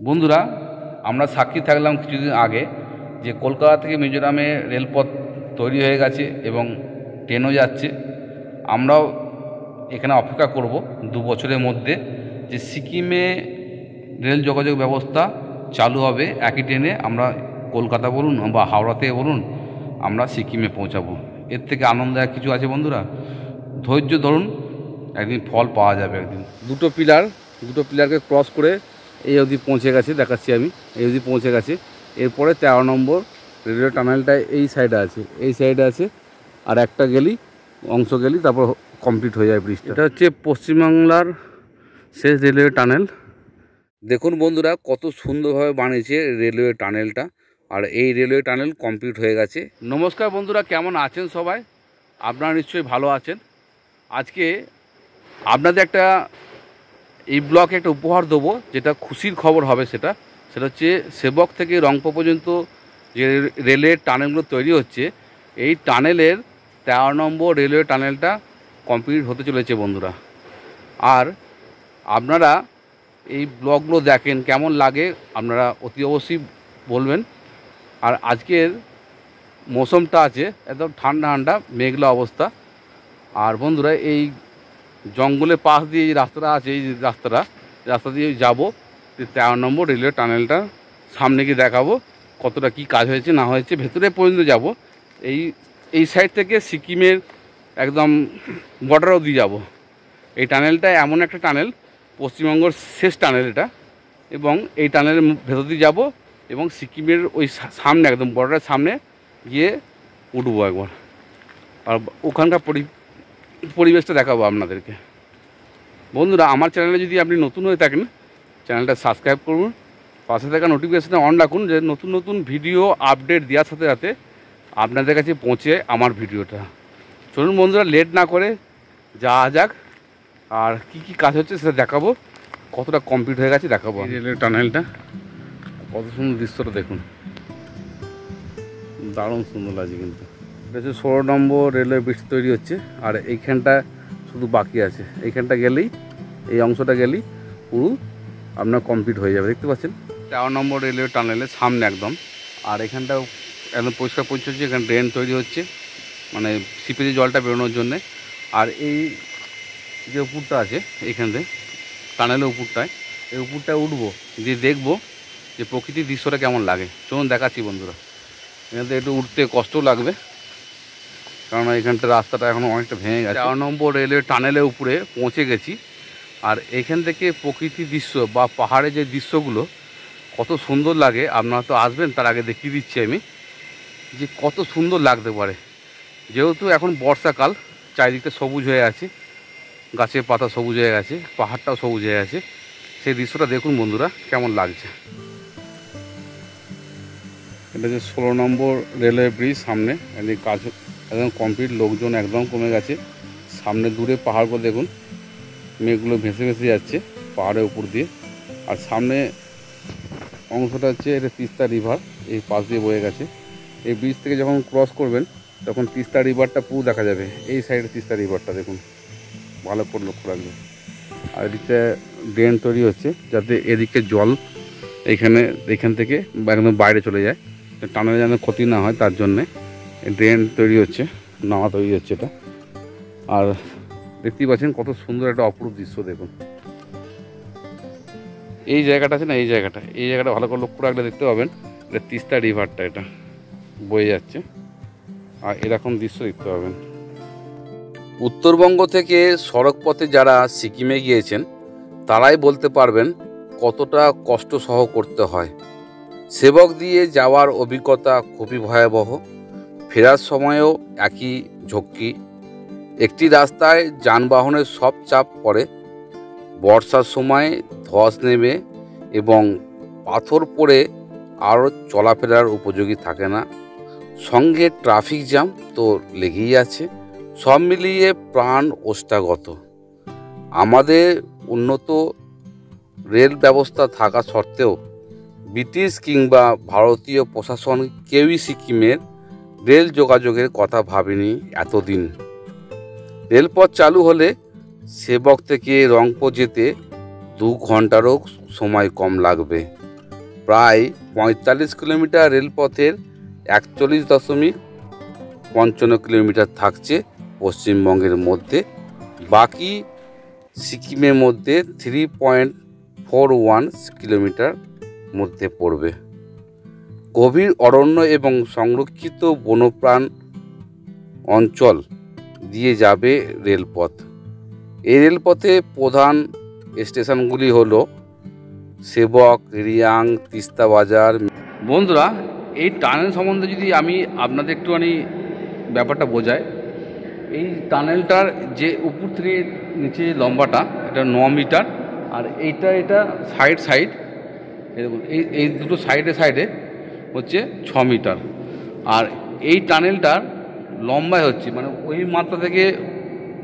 বন্ধুরা, আমরা সাক্ষী থাকলাম কিছুদিন আগে যে কলকাতা থেকে মিজোরামে রেলপথ তৈরি হয়ে গেছে এবং ট্রেনও যাচ্ছে। আমরাও এখানে অপেক্ষা করব 2 বছরের মধ্যে যে সিকিমে রেল যোগাযোগ ব্যবস্থা চালু হবে। একই ট্রেনে আমরা কলকাতা বলুন বা হাওড়াতে বলুন আমরা সিকিমে পৌঁছাবো। এর থেকে আনন্দ আর কিছু আছে বন্ধুরা? ধৈর্য ধরুন, একদিন ফল পাওয়া যাবে। একদিন দুটো পিলারকে ক্রস করে এই অবধি পৌঁছে গেছে, দেখাচ্ছি আমি। এই অবধি পৌঁছে গেছে। এরপরে 13 নম্বর রেলওয়ে টানেলটা এই সাইডে আছে, আর একটা অংশ গেলি তারপর কমপ্লিট হয়ে যায় ব্রিজটা। এটা হচ্ছে পশ্চিমবাংলার শেষ রেলওয়ে টানেল। দেখুন বন্ধুরা, কত সুন্দরভাবে বানিয়েছে রেলওয়ে টানেলটা। আর এই রেলওয়ে টানেল কমপ্লিট হয়ে গেছে। নমস্কার বন্ধুরা, কেমন আছেন সবাই? আপনারা নিশ্চয়ই ভালো আছেন। আজকে আপনাদের এই ব্লকে একটা উপহার দেবো, যেটা খুশির খবর হবে। সেটা হচ্ছে সেবক থেকে রংপো পর্যন্ত যে রেলের টানেলগুলো তৈরি হচ্ছে, এই টানেলের 13 নম্বর রেলওয়ে টানেলটা কমপ্লিট হতে চলেছে বন্ধুরা। আর আপনারা এই ব্লগগুলো দেখেন, কেমন লাগে আপনারা অতি অবশ্যই বলবেন। আর আজকের মৌসুমটা আছে একদম ঠান্ডা মেঘলা অবস্থা। আর বন্ধুরা, এই জঙ্গলের পাশ দিয়ে যে রাস্তাটা আছে, এই রাস্তা দিয়ে যাব 13 নম্বর রেলওয়ে টানেলটা সামনে গিয়ে দেখাবো কতটা কি কাজ হয়েছে না হয়েছে। ভেতরে পর্যন্ত যাব। এই সাইড থেকে সিকিমের একদম বর্ডার অবধি যাব। এই টানেলটা এমন একটা টানেল, পশ্চিমবঙ্গের শেষ টানেল এটা। এবং এই টানেলের ভেতর দিয়ে যাব এবং সিকিমের ওই সামনে একদম বর্ডারের সামনে গিয়ে উঠবো একবার। আর ওখানকার পরিবেশটা দেখাবো আপনাদেরকে। বন্ধুরা, আমার চ্যানেলে যদি আপনি নতুন হয়ে থাকেন, চ্যানেলটা সাবস্ক্রাইব করুন, পাশে থাকা নোটিফিকেশানটা অন রাখুন, যে নতুন ভিডিও আপডেট দেওয়ার সাথে সাথে আপনাদের কাছে পৌঁছে আমার ভিডিওটা। চলুন বন্ধুরা, লেট না করে যাওয়া যাক। আর কি কাজ হচ্ছে সেটা দেখাবো, কতটা কমপ্লিট হয়ে গেছে দেখাবো। রেলের টানেলটা কত সুন্দর, দৃশ্যটা দেখুন, দারুণ সুন্দর লাগছে। কিন্তু এটা হচ্ছে 16 নম্বর রেলওয়ে ব্রিজ তৈরি হচ্ছে। আর এইখানটা শুধু বাকি আছে। এইখানটা গেলেই, এই অংশটা গেলেই পুরো আপনার কমপ্লিট হয়ে যাবে। দেখতে পাচ্ছেন 13 নম্বর রেলওয়ে টানেলের সামনে একদম। আর এখানটাও একদম পরিষ্কার পরিচ্ছন্ন। এখানে ড্রেন তৈরি হচ্ছে, মানে সিপেজে জলটা বেরোনোর জন্যে। আর এই যে উপরটা আছে এইখানে টানেলের উপরটায়, এই উপরটায় উঠবো, দিয়ে দেখবো যে প্রকৃতির দৃশ্যটা কেমন লাগে। চলুন দেখাচ্ছি বন্ধুরা। এখান থেকে একটু উঠতে কষ্টও লাগবে, কারণ এখানটা রাস্তাটা এখন অনেকটা ভেঙে গেছে। 13 নম্বর রেলওয়ে টানেলের উপরে পৌঁছে গেছি। আর এখান থেকে প্রকৃতির দৃশ্য বা পাহাড়ে যে দৃশ্যগুলো কত সুন্দর লাগে, আপনারা তো আসবেন, তার আগে দেখিয়ে দিচ্ছি আমি যে কত সুন্দর লাগতে পারে। যেহেতু এখন বর্ষাকাল, চারিদিকটা সবুজ হয়ে আছে, গাছের পাতা সবুজ হয়ে গেছে, পাহাড়টাও সবুজ হয়ে আছে। সেই দৃশ্যটা দেখুন বন্ধুরা, কেমন লাগছে। এটা যে 16 নম্বর রেলওয়ে ব্রিজ সামনে, এদিকে কাজ একদম কমপ্লিট, লোকজন একদম কমে গেছে। সামনে দূরে পাহাড়গুলো দেখুন, মেঘগুলো ভেসে যাচ্ছে পাহাড়ের উপর দিয়ে। আর সামনে অংশটা হচ্ছে এটা তিস্তা রিভার, এই পাশ দিয়ে বয়ে গেছে। এই ব্রিজ থেকে যখন ক্রস করবেন তখন তিস্তা রিভারটা পুরো দেখা যাবে। এই সাইডে তিস্তা রিভারটা দেখুন, ভালো করে লক্ষ্য রাখবে। আর এদিকটা ড্রেন তৈরি হচ্ছে, যাতে এদিকে জল এইখান থেকে একদম বাইরে চলে যায়, টানেলে যেন ক্ষতি না হয়, তার জন্যে ড্রেন তৈরি হচ্ছে, নালা তৈরি হচ্ছে এটা। আর দেখতেই পাচ্ছেন কত সুন্দর একটা অপরূপ দৃশ্য দেখুন। এই জায়গাটা আছে না, এই জায়গাটা ভালো করে লক্ষ্য রাখলে দেখতে পাবেন, এটা তিস্তা রিভারটা এটা বয়ে যাচ্ছে। আর এরকম দৃশ্য দেখতে পাবেন। উত্তরবঙ্গ থেকে সড়ক পথে যারা সিকিমে গিয়েছেন তারাই বলতে পারবেন কতটা কষ্ট সহ করতে হয়। সেবক দিয়ে যাওয়ার অভিজ্ঞতা খুবই ভয়াবহ। ফেরার সময়ও একই ঝক্কি। একটি রাস্তায় যানবাহনের সব চাপ পড়ে, বর্ষার সময় ধস নেমে এবং পাথর পড়ে আরও চলাফেরার উপযোগী থাকে না। সঙ্গে ট্রাফিক জ্যাম তো লেগেই আছে। সব মিলিয়ে প্রাণ ওষ্ঠাগত। আমাদের উন্নত রেল ব্যবস্থা থাকা সত্ত্বেও ব্রিটিশ কিংবা ভারতীয় প্রশাসন কেউই সিকিমের রেল যোগাযোগের কথা ভাবেনি এতদিন। রেলপথ চালু হলে সেবক থেকে রংপো যেতে 2 ঘন্টারও সময় কম লাগবে। প্রায় 45 কিলোমিটার রেলপথের 41.55 কিলোমিটার থাকছে পশ্চিমবঙ্গের মধ্যে, বাকি সিকিমের মধ্যে 3.41 কিলোমিটার মধ্যে পড়বে। গভীর অরণ্য এবং সংরক্ষিত বন্যপ্রাণ অঞ্চল দিয়ে যাবে রেলপথ। এই রেলপথে প্রধান স্টেশনগুলি হলো সেবক, রিয়াং, তিস্তা বাজার। বন্ধুরা, এই টানেল সম্বন্ধে যদি আমি আপনাদের একটুখানি ব্যাপারটা বোঝাই, এই টানেলটার যে উপর থেকে নিচে লম্বাটা এটা 9 মিটার, আর এটা সাইড এরকম এই দুটো সাইডে হচ্ছে 6 মিটার। আর এই টানেলটার লম্বায় হচ্ছে মানে ওই মাথা থেকে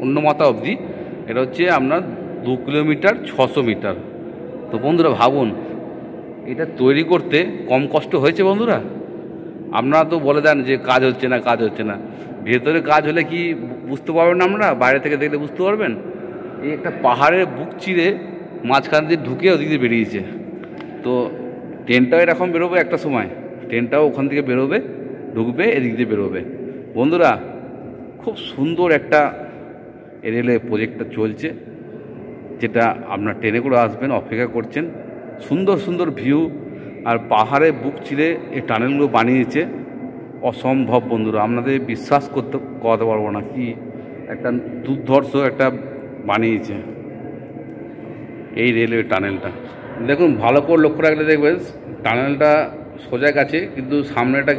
অন্য মাথা অবধি এটা হচ্ছে আপনার 2 কিলোমিটার 600 মিটার। তো বন্ধুরা ভাবুন, এটা তৈরি করতে কম কষ্ট হয়েছে বন্ধুরা? আপনারা তো বলে দেন যে কাজ হচ্ছে না, ভেতরে কাজ হলে কি বুঝতে পারবেন না? আমরা বাইরে থেকে দেখলে বুঝতে পারবেন। এই একটা পাহাড়ের বুক চিরে মাঝখান দিয়ে ঢুকে ওদিক দিয়ে বেরিয়েছে। তো ট্রেনটাও এরকম বেরোবে একটা সময়, ট্রেনটাও ওখান থেকে বেরোবে, ঢুকবে, এদিক দিয়ে বেরোবে। বন্ধুরা, খুব সুন্দর একটা রেলওয়ে প্রজেক্টটা চলছে, যেটা আপনার ট্রেনে করে আসবেন, অপেক্ষা করছেন। সুন্দর ভিউ, আর পাহাড়ে বুক চিরে এই টানেলগুলো বানিয়েছে। অসম্ভব বন্ধুরা, আপনাদের বিশ্বাস করাতে পারবো না, কি একটা দুর্ধর্ষ একটা বানিয়েছে এই রেলওয়ে টানেলটা। দেখুন, ভালো করে লক্ষ্য রাখলে দেখবেন টানেলটা সোজা গেছে, কিন্তু সামনেটা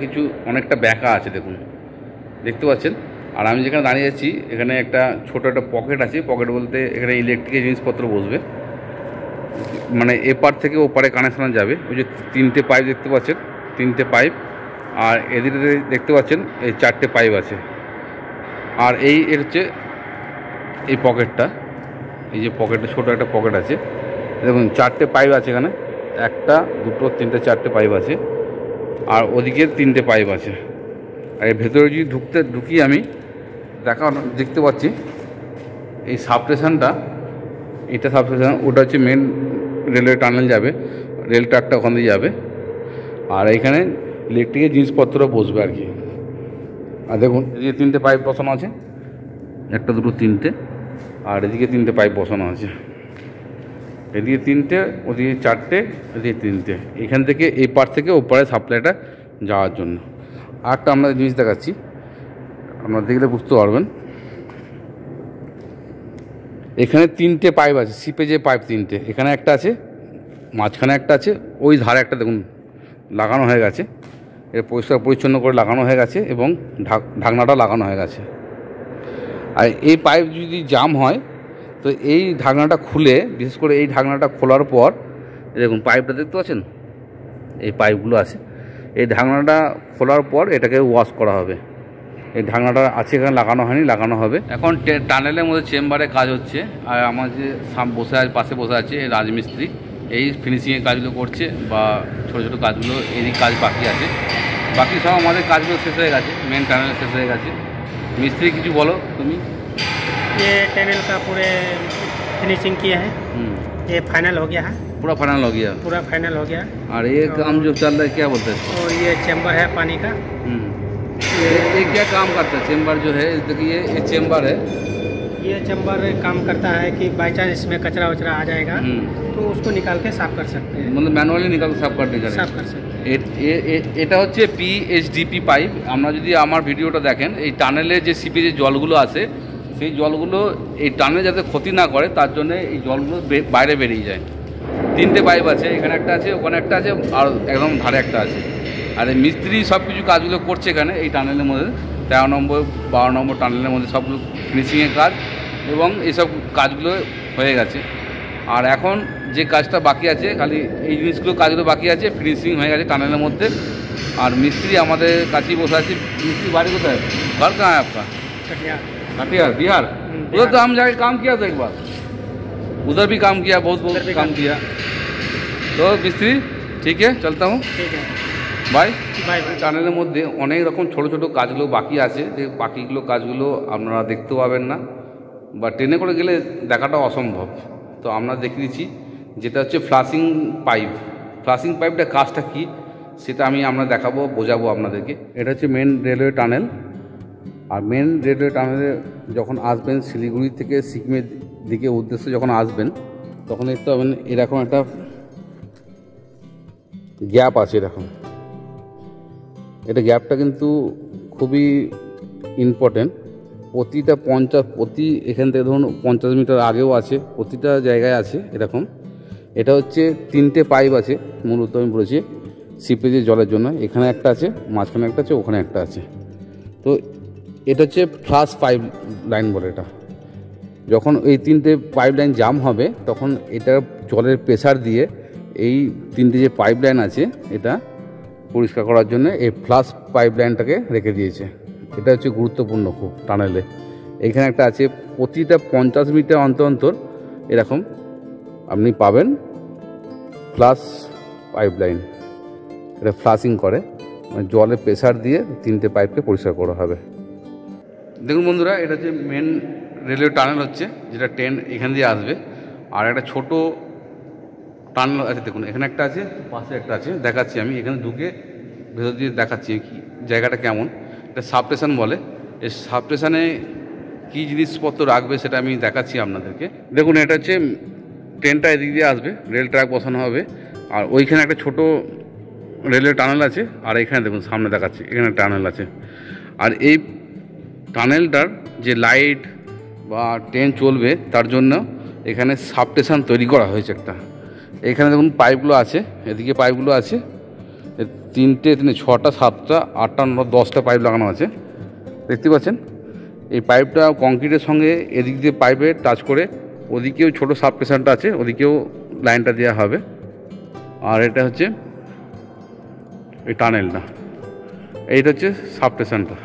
অনেকটা ব্যাঁকা আছে। দেখতে পাচ্ছেন। আর আমি যেখানে দাঁড়িয়ে আছি এখানে একটা ছোট একটা পকেট আছে। পকেট বলতে এখানে ইলেকট্রিকের জিনিসপত্র বসবে, মানে এপার থেকে ওপারে কানেকশান যাবে। ওই যে 3টে পাইপ দেখতে পাচ্ছেন, 3টে পাইপ, আর এদিকে দেখতে পাচ্ছেন এই 4টে পাইপ আছে। আর এর হচ্ছে এই পকেটটা, এই যে পকেটে ছোটো একটা পকেট আছে, দেখুন 4টে পাইপ আছে এখানে, 1, 2, 3, 4টে পাইপ আছে। আর ওদিকে 3টে পাইপ আছে। আর এর ভেতরে যদি ঢুকি আমি দেখতে পাচ্ছি এই সাবস্টেশনটা, এটা সাবস্টেশন, ওটা হচ্ছে মেন রেলওয়ে টানেল যাবে, রেল ট্র্যাকটা ওখান দিয়ে যাবে। আর এখানে ইলেকট্রিকের জিনিসপত্র বসবে আর কি। আর দেখুন এদিকে 3টে পাইপ বসানো আছে, 1, 2, 3টে, আর এদিকে 3টে পাইপ বসানো আছে। এদিকে 3টে, ওদিকে 4টে, এদিকে 3টে। এখান থেকে এই পার থেকে ওপারে সাপ্লাইটা যাওয়ার জন্য। আর একটা আমরা জিনিস দেখাচ্ছি, আপনারা দেখলে বুঝতে পারবেন। এখানে 3টে পাইপ আছে, শিপে যে পাইপ 3টে, এখানে একটা আছে, মাঝখানে একটা আছে, ওই ধারে একটা দেখুন লাগানো হয়ে গেছে। এর পরিষ্কার পরিচ্ছন্ন করে লাগানো হয়ে গেছে এবং ঢাকনাটা লাগানো হয়ে গেছে। আর এই পাইপ যদি জাম হয় তো এই ঢাকনাটা খুলে, বিশেষ করে এই ঢাকনাটা খোলার পর দেখুন পাইপটা দেখতে পাচ্ছেন, এই পাইপগুলো আছে, এই ঢাকনাটা খোলার পর এটাকে ওয়াশ করা হবে। এই ঢাকনাটা আছে এখানে লাগানো হয়নি, লাগানো হবে। এখন টানেলের মধ্যে চেম্বারে কাজ হচ্ছে। আর আমার যে পাশে বসে আছে রাজমিস্ত্রি, এই ফিনিশিংয়ের কাজগুলো করছে, বা ছোটো কাজগুলো, এই কাজ বাকি আছে। বাকি সব আমাদের কাজগুলো শেষ হয়ে গেছে, মেন টানেল শেষ হয়ে গেছে। मिस्त्री কিছু বলো তুমি। ये टनल का पूरे फिनिशिंग किया है, ये फाइनल हो गया है, पूरा फाइनल हो गया, पूरा फाइनल हो गया। और ये काम जो चल रहा है क्या बोलते हैं? और ये चैम्बर है पानी का। ये क्या काम करता है चैम्बर जो है? देखिए ये चैम्बर है, ये चैम्बर काम करता है कि बाई चांस इसमें कचरा वचरा आ जाएगा तो उसको निकाल के साफ कर सकते हैं, मतलब मैनुअली निकाल साफ करने का, साफ कर सकते हैं। এটা হচ্ছে পিএইচডিপি পাইপ। আমরা যদি আমার ভিডিওটা দেখেন, এই টানেলে যে সিপে যে জলগুলো আসে, সেই জলগুলো এই টানেলে যাতে ক্ষতি না করে তার জন্য এই জলগুলো বাইরে বেরিয়ে যায়। 3টে পাইপ আছে, এখানে একটা আছে, ওখানে একটা আছে, আর একদম ধারে একটা আছে। আর এই মিস্ত্রি সব কিছু কাজগুলো করছে এখানে এই টানেলের মধ্যে, 13 নম্বর 12 নম্বর টানেলের মধ্যে সবগুলো ফিনিশিংয়ের কাজ, এবং এইসব কাজগুলো হয়ে গেছে। আর এখন যে কাজটা বাকি আছে, খালি এই জিনিসগুলো কাজগুলো বাকি আছে, ফিনিশিং হয়ে গেছে টানেলের মধ্যে। আর মিস্ত্রি আমাদের কাছেই বসে আছে। मिस्त्री बाड़ी कोথায়? घर कहाँ है आपका? कटिहार बिहार। उधर तो हम जाके काम किया था एक बार, उधर भी काम किया, बहुत काम किया। तो मिस्त्री ठीक है, चलता हूँ, বাই বাই। টানেলের মধ্যে অনেক রকম ছোটো ছোটো কাজগুলো বাকি আছে, যে বাকিগুলো কাজগুলো আপনারা দেখতে পাবেন না, বা ট্রেনে করে গেলে দেখাটা অসম্ভব। তো আমরা দেখিয়ে দিচ্ছি, যেটা হচ্ছে ফ্লাশিং পাইপ, ফ্লাশিং পাইপটা কাজটা কী সেটা আমরা দেখাবো, বোঝাবো আপনাদেরকে। এটা হচ্ছে মেন রেলওয়ে টানেল। আর মেন রেলওয়ে টানেলে যখন আসবেন শিলিগুড়ি থেকে সিকিমের দিকে উদ্দেশ্যে যখন আসবেন তখন দেখতে পাবেন এরকম একটা গ্যাপ আছে। এরকম এটা গ্যাপটা কিন্তু খুবই ইম্পর্টেন্ট। প্রতি এখান থেকে ধরুন 50 মিটার আগেও আছে, প্রতিটা জায়গায় আছে এরকম। এটা হচ্ছে 3টে পাইপ আছে মূলত, আমি বলেছি সিপেজের জলের জন্য। এখানে একটা আছে, মাঝখানে একটা আছে, ওখানে একটা আছে। তো এটা হচ্ছে ফ্লাশ পাইপ লাইন বলে। এটা যখন এই 3টে পাইপ লাইন জাম হবে তখন এটা জলের প্রেসার দিয়ে এই 3টে যে পাইপ লাইন আছে এটা পরিষ্কার করার জন্য এই ফ্লাশ পাইপ লাইনটাকে রেখে দিয়েছে। এটা হচ্ছে গুরুত্বপূর্ণ খুব টানেলে। এখানে একটা আছে, প্রতিটা 50 মিটার অন্তর অন্তর এরকম আপনি পাবেন ফ্লাশ পাইপ লাইন। এটা ফ্লাশিং করে, মানে জলের প্রেসার দিয়ে 3টে পাইপকে পরিষ্কার করা হবে। দেখুন বন্ধুরা, এটা হচ্ছে মেন রেলওয়ে টানেল হচ্ছে, যেটা ট্রেন এখান দিয়ে আসবে। আর একটা ছোট টানেল আছে, দেখুন এখানে একটা আছে, পাশে একটা আছে, দেখাচ্ছি আমি। এখানে ঢুকে ভেতর দিয়ে দেখাচ্ছি কি জায়গাটা কেমন। এটা সাবস্টেশন বলে। এই সাবস্টেশনে কী জিনিসপত্র রাখবে সেটা আমি দেখাচ্ছি আপনাদেরকে। দেখুন এটা হচ্ছে ট্রেনটা এদিক দিয়ে আসবে, রেল ট্র্যাক বসানো হবে। আর ওইখানে একটা ছোট রেলওয়ে টানেল আছে। আর এখানে দেখুন সামনে দেখাচ্ছি, এখানে টানেল আছে। আর এই টানেলটার যে লাইট বা ট্রেন চলবে তার জন্য এখানে সাবস্টেশন তৈরি করা হয়েছে একটা। এখানে দেখুন পাইপগুলো আছে, এদিকে পাইপগুলো আছে 3টে 6টা 7টা 8টা 9টা 10টা পাইপ লাগানো আছে, দেখতে পাচ্ছেন। এই পাইপটা কংক্রিটের সঙ্গে এদিক দিয়ে পাইপে টাচ করে ওদিকেও ছোটো সাবস্টেশনটা আছে, ওদিকেও লাইনটা দেওয়া হবে। আর এটা হচ্ছে এই টানেলটা, এইটা হচ্ছে সাবস্টেশনটা।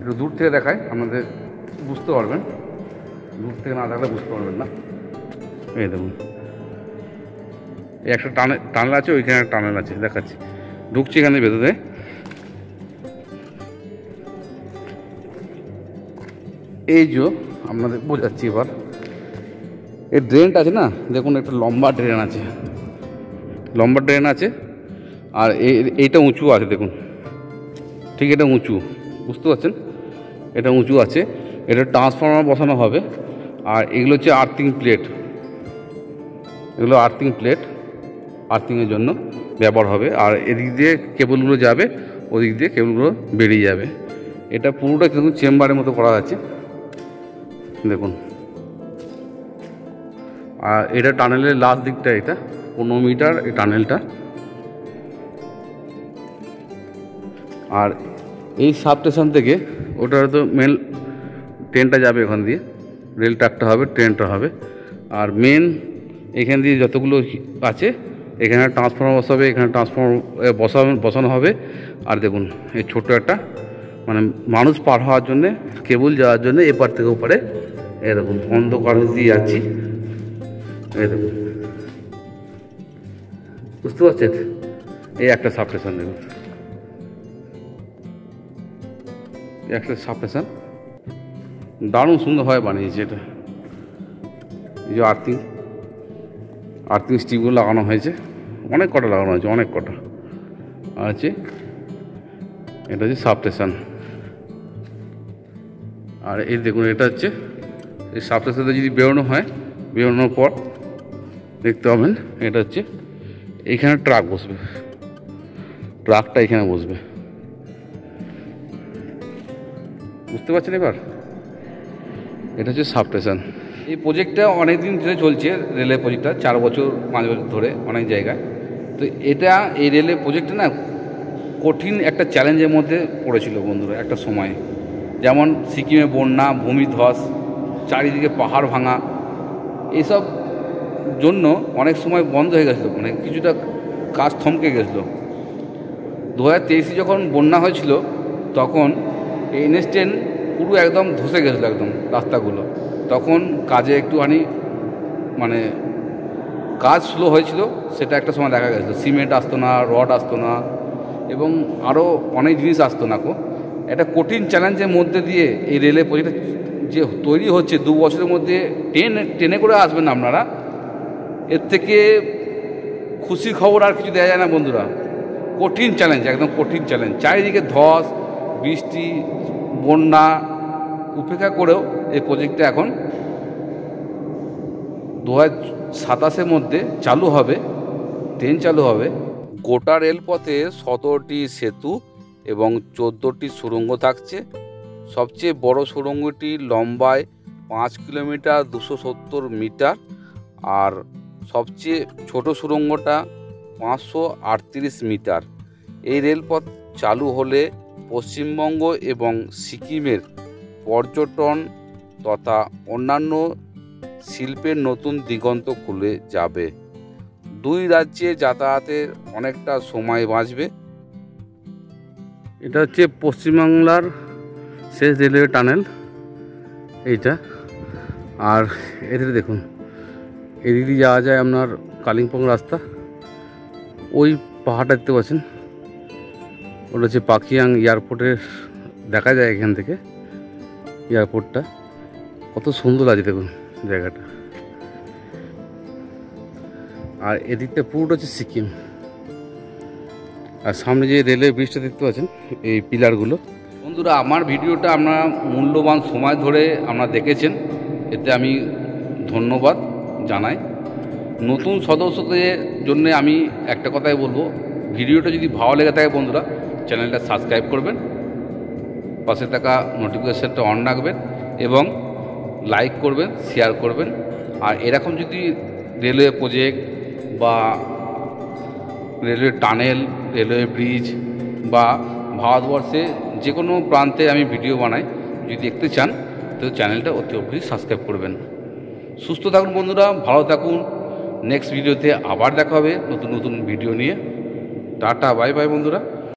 একটু দূর থেকে দেখায়, আপনাদের বুঝতে পারবেন, দূর থেকে না দেখলে বুঝতে পারবেন না। এই দেখুন এই একটা টানেল আছে, ওইখানে একটা টানেল আছে, দেখাচ্ছি। ঢুকছি এখানে ভেতরে। এই যে আপনাদের বোঝাচ্ছি এবার, এই ড্রেনটা আছে না, দেখুন একটা লম্বা ড্রেন আছে, লম্বা ড্রেন আছে। আর এইটা উঁচু আছে, দেখুন ঠিক এটা উঁচু, বুঝতে পারছেন, এটা উঁচু আছে। এটা ট্রান্সফরমার বসানো হবে। আর এগুলো হচ্ছে আর্থিং প্লেট, এগুলো আর্থিং প্লেট, আর্থিংয়ের জন্য ব্যবহার হবে। আর এদিক দিয়ে কেবলগুলো যাবে, ওদিক দিয়ে কেবলগুলো বেরিয়ে যাবে। এটা পুরোটা কিন্তু চেম্বারের মতো করা আছে, দেখুন। আর এটা টানেলের লাস্ট দিকটা, এটা 15 মিটার এই টানেলটা। আর এই সাবস্টেশন থেকে ওটা তো মেন ট্রেনটা যাবে, ওখান দিয়ে রেল ট্র্যাকটা হবে, ট্রেনটা হবে। আর মেন এখান দিয়ে যতগুলো আছে, এখানে ট্রান্সফর্মার বসাবে, এখানে ট্রান্সফর্মার বসানো হবে। আর দেখুন এই ছোট্ট একটা মানে মানুষ পার হওয়ার জন্যে, কেবল যাওয়ার জন্য এপার থেকে ওপারে এরকম অন্ধকার দিয়ে যাচ্ছি, এই দেখুন, বুঝতে পারছেন। এই একটা সাবস্টেশন, দেখুন একটা সাবস্টেশন, দারুণ সুন্দরভাবে বানিয়েছে এটা। এই যে আর্থিং স্টিপগুলো লাগানো হয়েছে, অনেক কটা লাগানো হয়েছে, অনেক কটা আছে। এটা হচ্ছে সাবস্টেশন। আর এই দেখুন এটা হচ্ছে এই সাবস্টেশনে যদি বেরোনো হয়, বেরোনোর পর দেখতে পাবেন এটা হচ্ছে এইখানে ট্রাক বসবে, ট্রাকটা এখানে বসবে, বুঝতে পারছেন এবার। এটা হচ্ছে সাবস্টেশন। এই প্রজেক্টটা অনেক দিন ধরে চলছে, রেলের প্রজেক্টটা 4 বছর 5 বছর ধরে অনেক জায়গায়। তো এটা এই রেলের প্রজেক্টটা না কঠিন একটা চ্যালেঞ্জের মধ্যে পড়েছিল বন্ধুরা একটা সময়। যেমন সিকিমে বন্যা, ভূমিধস, চারিদিকে পাহাড় ভাঙা, এইসব জন্য অনেক সময় বন্ধ হয়ে গেছিলো, মানে কিছুটা কাজ থমকে গেছিলো। 2023 যখন বন্যা হয়েছিল তখন NH 10 পুরো একদম ধসে গেছিলো, একদম রাস্তাগুলো। তখন কাজে একটুখানি মানে কাজ স্লো হয়েছিল, সেটা একটা সময় দেখা গেছিলো। সিমেন্ট আসতো না, রড আসতো না, এবং আরও অনেক জিনিস আসতো না। একটা কঠিন চ্যালেঞ্জের মধ্যে দিয়ে এই রেলের প্রজেক্ট যে তৈরি হচ্ছে 2 বছরের মধ্যে, ট্রেনে করে আসবেন আপনারা, এর থেকে খুশি খবর আর কিছু দেওয়া যায় না বন্ধুরা। কঠিন চ্যালেঞ্জ, একদম কঠিন চ্যালেঞ্জ। চারিদিকে ধস, বৃষ্টি, বন্যা উপেক্ষা করেও এই প্রজেক্টটা এখন 2027-এর মধ্যে চালু হবে, ট্রেন চালু হবে। গোটা রেলপথে 17টি সেতু এবং 14টি সুড়ঙ্গ থাকছে। সবচেয়ে বড় সুড়ঙ্গটি লম্বায় 5 কিলোমিটার 270 মিটার, আর সবচেয়ে ছোট সুড়ঙ্গটা 538 মিটার। এই রেলপথ চালু হলে পশ্চিমবঙ্গ এবং সিকিমের পর্যটন তথা অন্যান্য শিল্পের নতুন দিগন্ত খুলে যাবে। দুই রাজ্যে যাতায়াতের অনেকটা সময় বাঁচবে। এটা হচ্ছে পশ্চিমবাংলার শেষ রেলওয়ে টানেল এইটা। আর এদের দেখুন, এদিক দিয়ে যাওয়া যায় আপনার কালিম্পং রাস্তা। ওই পাহাড়টা দেখতে পাচ্ছেন, ওটা হচ্ছে পাখিয়াং এয়ারপোর্টের, দেখা যায় এখান থেকে এয়ারপোর্টটা। কত সুন্দর আছে দেখুন জায়গাটা। আর এদিকটা পুরোটা হচ্ছে সিকিম। আর সামনে যে রেলওয়ে ব্রিজটা দেখতে পাচ্ছেন, এই পিলারগুলো। বন্ধুরা, আমার ভিডিওটা আপনারা মূল্যবান সময় ধরে আপনারা দেখেছেন, এতে আমি ধন্যবাদ জানাই। নতুন সদস্যদের জন্য আমি একটা কথাই বলবো, ভিডিওটা যদি ভালো লেগে থাকে বন্ধুরা, চ্যানেলটা সাবস্ক্রাইব করবেন, পাশে থাকা নোটিফিকেশানটা অন রাখবেন এবং লাইক করবেন, শেয়ার করবেন। আর এরকম যদি রেলওয়ে প্রজেক্ট বা রেলওয়ে টানেল, রেলওয়ে ব্রিজ বা ভারতবর্ষে যে কোনো প্রান্তে আমি ভিডিও বানাই, যদি দেখতে চান তো চ্যানেলটা অতি অবশ্যই সাবস্ক্রাইব করবেন। সুস্থ থাকুন বন্ধুরা, ভালো থাকুন। নেক্সট ভিডিওতে আবার দেখা হবে নতুন নতুন ভিডিও নিয়ে। টাটা, বাই বাই বন্ধুরা।